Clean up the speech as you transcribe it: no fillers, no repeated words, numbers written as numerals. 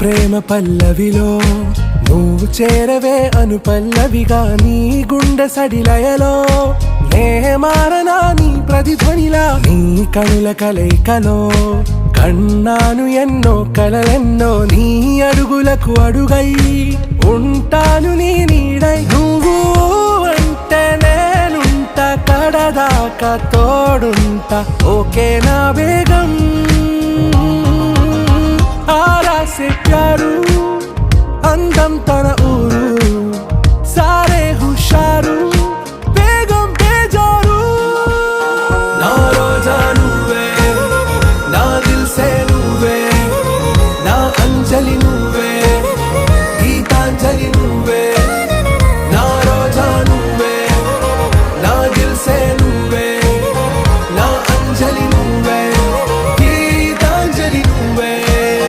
ప్రేమ పల్లవిలో నువ్వు చేరవే అను పల్లవిగా నీ గుండె సడిలయలో నే మారనా నీ ప్రతిధ్వనిలా నీ కనుల కలయికలో కన్నాను ఎన్నో కలలెన్నో నీ అడుగులకు అడుగై ఉంటాను నీ నీడై నువ్వు అంటే నేనుంట కడదాకా తోడుంటా ఓకే నా బేగం आरा से प्यारू अंदम तन ऊरू सारे हुशारू बेगम बेजारू ना रोजा नुवे ना दिल से नुवे ना अंजलि नुवे